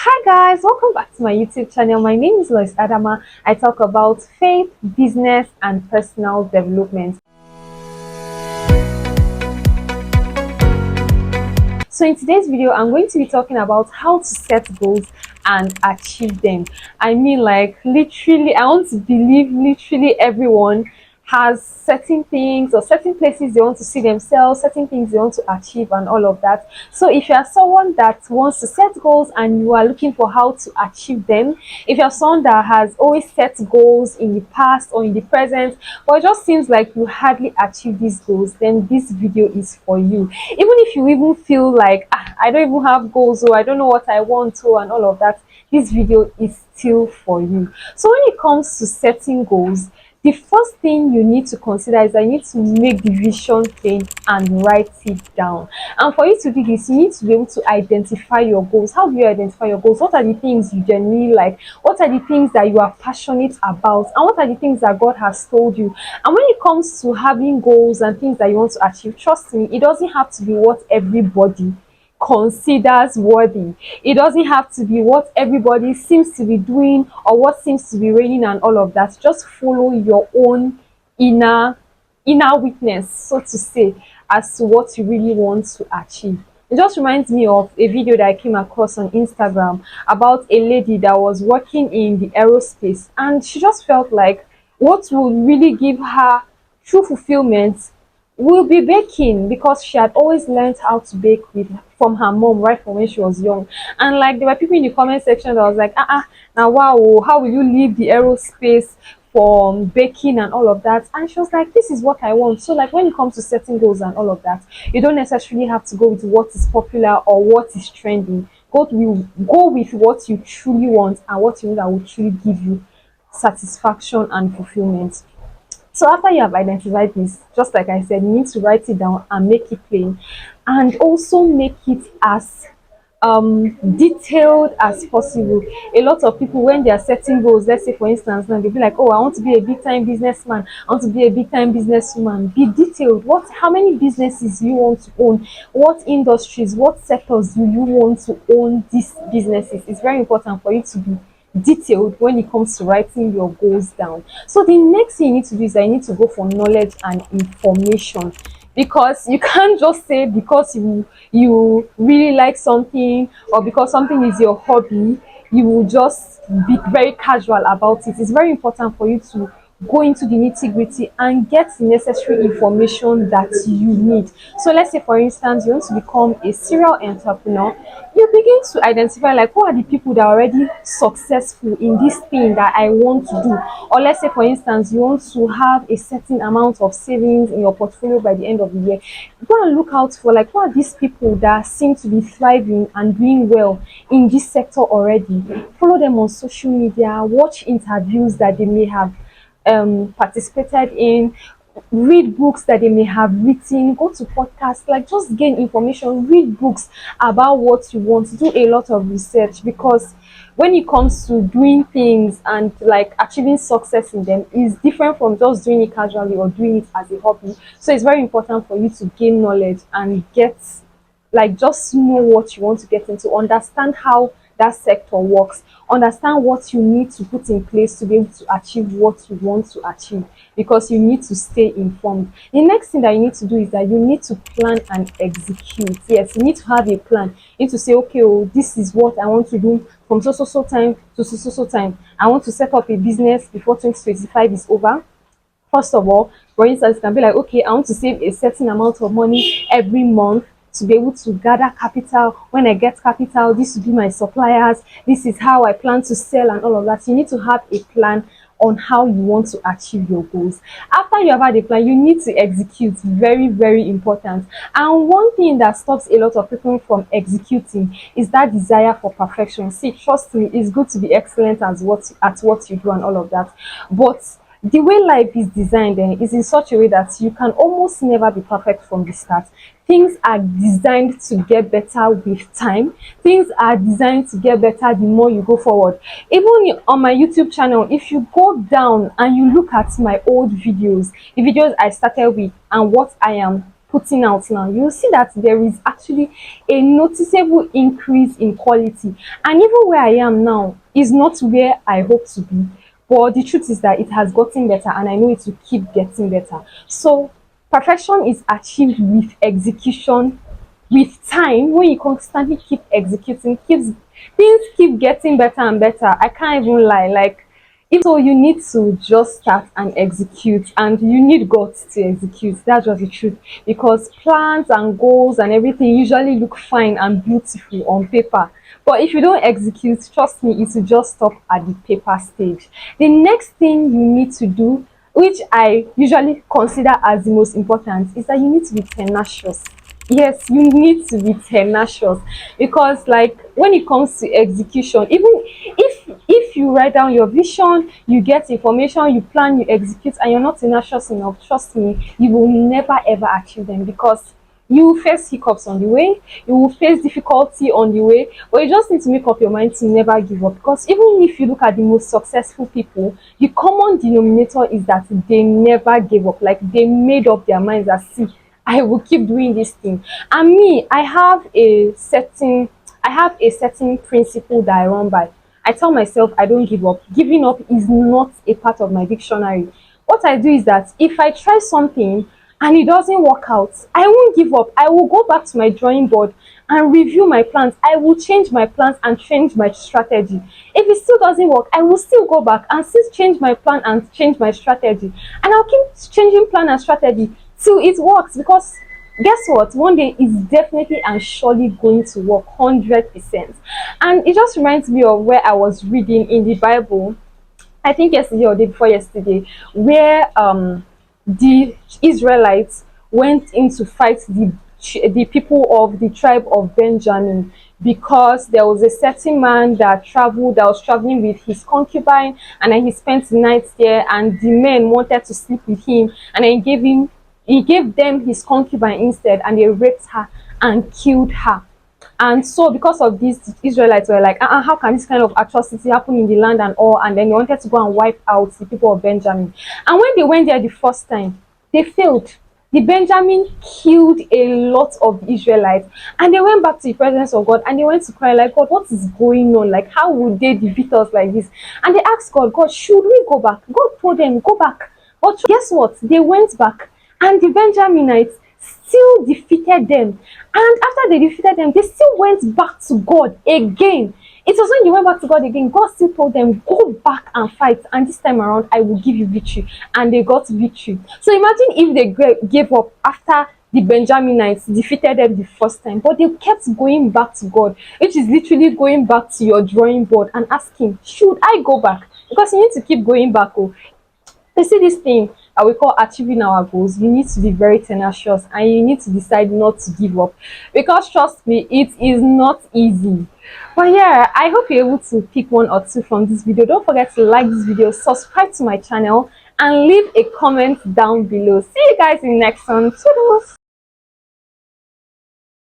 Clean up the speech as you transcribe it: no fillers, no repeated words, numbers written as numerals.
Hi guys, welcome back to my YouTube channel. My name is Lois Adama. I talk about faith, business and personal development. So in today's video, I'm going to be talking about how to set goals and achieve them. I mean, like literally, I want to believe literally everyone has certain things or certain places they want to see themselves, certain things they want to achieve and all of that. So if you are someone that wants to set goals and you are looking for how to achieve them, if you're someone that has always set goals in the past or in the present, but it just seems like you hardly achieve these goals, then this video is for you. Even if you even feel like I don't even have goals or I don't know what I want to and all of that, this video is still for you. So when it comes to setting goals, the first thing you need to consider is that you need to make the vision plain and write it down. And for you to do this, you need to be able to identify your goals. How do you identify your goals? What are the things you genuinely like? What are the things that you are passionate about? And what are the things that God has told you? And when it comes to having goals and things that you want to achieve, trust me, it doesn't have to be what everybody considers worthy. It doesn't have to be what everybody seems to be doing or what seems to be raining and all of that. Just follow your own inner witness, so to say, as to what you really want to achieve. It just reminds me of a video that I came across on Instagram about a lady that was working in the aerospace, and she just felt like what would really give her true fulfillment will be baking, because she had always learned how to bake from her mom right from when she was young. And like there were people in the comment section that was like, now wow, how will you leave the aerospace for baking and all of that? And she was like, this is what I want. So like when it comes to setting goals and all of that, you don't necessarily have to go with what is popular or what is trending. Go with what you truly want and what you know that will truly give you satisfaction and fulfillment. So after you have identified this, just like I said, you need to write it down and make it plain, and also make it as detailed as possible. A lot of people, when they are setting goals, let's say for instance now, they'll be like, oh, I want to be a big time businessman, I want to be a big time businesswoman. Be detailed. How many businesses you want to own, what industries, what sectors do you want to own these businesses? It's very important for you to be detailed when it comes to writing your goals down. So the next thing you need to do is that you need to go for knowledge and information, because you can't just say because you really like something or because something is your hobby, you will just be very casual about it. It's very important for you to go into the nitty-gritty and get the necessary information that you need. So let's say for instance you want to become a serial entrepreneur, you begin to identify like who are the people that are already successful in this thing that I want to do. Or let's say for instance you want to have a certain amount of savings in your portfolio by the end of the year. Go and look out for like who are these people that seem to be thriving and doing well in this sector already. Follow them on social media, watch interviews that they may have participated in, read books that they may have written, go to podcasts, like just gain information, read books about what you want, do a lot of research, because when it comes to doing things and like achieving success in them is different from just doing it casually or doing it as a hobby. So it's very important for you to gain knowledge and get like just know what you want to get into, understand how that sector works, understand what you need to put in place to be able to achieve what you want to achieve, because you need to stay informed. The next thing that you need to do is that you need to plan and execute. Yes, you need to have a plan. You need to say, okay, oh, this is what I want to do from so time to so time. I want to set up a business before 2025 is over. First of all, for instance, it can be like, okay, I want to save a certain amount of money every month to be able to gather capital. When I get capital, this will be my suppliers. This is how I plan to sell and all of that. You need to have a plan on how you want to achieve your goals. After you have had a plan, you need to execute. Very, very important. And one thing that stops a lot of people from executing is that desire for perfection. See, trust me, it's good to be excellent at what you do and all of that, but the way life is designed is in such a way that you can almost never be perfect from the start. Things are designed to get better with time. Things are designed to get better the more you go forward. Even on my YouTube channel, if you go down and you look at my old videos, the videos I started with and what I am putting out now, you'll see that there is actually a noticeable increase in quality. And even where I am now is not where I hope to be. But the truth is that it has gotten better, and I know it will keep getting better. So perfection is achieved with execution, with time. When you constantly keep executing, keeps things keep getting better and better. I can't even lie. Like, if so, you need to just start and execute, and you need guts to execute. That's just the truth. Because plans and goals and everything usually look fine and beautiful on paper. But if you don't execute, trust me, it will just stop at the paper stage. The next thing you need to do, which I usually consider as the most important, is that you need to be tenacious. Yes, you need to be tenacious, because like when it comes to execution, even if you write down your vision, you get information, you plan, you execute, and you're not tenacious enough, trust me, you will never ever achieve them, because you will face hiccups on the way, you will face difficulty on the way, but you just need to make up your mind to never give up. Because even if you look at the most successful people, the common denominator is that they never gave up. Like, they made up their minds that, see, I will keep doing this thing. And me, I have a certain principle that I run by. I tell myself I don't give up. Giving up is not a part of my dictionary. What I do is that if I try something and it doesn't work out, I won't give up. I will go back to my drawing board and review my plans. I will change my plans and change my strategy. If it still doesn't work, I will still go back and still change my plan and change my strategy. And I'll keep changing plan and strategy till it works, because guess what, one day it's definitely and surely going to work 100%. And it just reminds me of where I was reading in the Bible, I think yesterday or day before yesterday, where the Israelites went in to fight the people of the tribe of Benjamin, because there was a certain man that was traveling with his concubine, and then he spent the night there, and the men wanted to sleep with him, and then he gave them his concubine instead, and they raped her and killed her. And so because of this, the Israelites were like, how can this kind of atrocity happen in the land and all? And then they wanted to go and wipe out the people of Benjamin. And when they went there the first time, they failed. The Benjamin killed a lot of Israelites, and they went back to the presence of God, and they went to cry like, God, what is going on? Like, how would they defeat us like this? And they asked God, God, should we go back? God told them, go back. But guess what? They went back, and the Benjaminites still defeated them. And after they defeated them, they still went back to God again. It was when they went back to God again, God still told them, go back and fight, and this time around I will give you victory. And they got victory. So imagine if they gave up after the Benjaminites defeated them the first time, but they kept going back to God, which is literally going back to your drawing board and asking, should I go back? Because you need to keep going back. Oh, you see, this thing that we call achieving our goals, you need to be very tenacious, and you need to decide not to give up, because trust me, it is not easy. But yeah, I hope you're able to pick one or two from this video. Don't forget to like this video, subscribe to my channel, and leave a comment down below. See you guys in the next one. Toodles.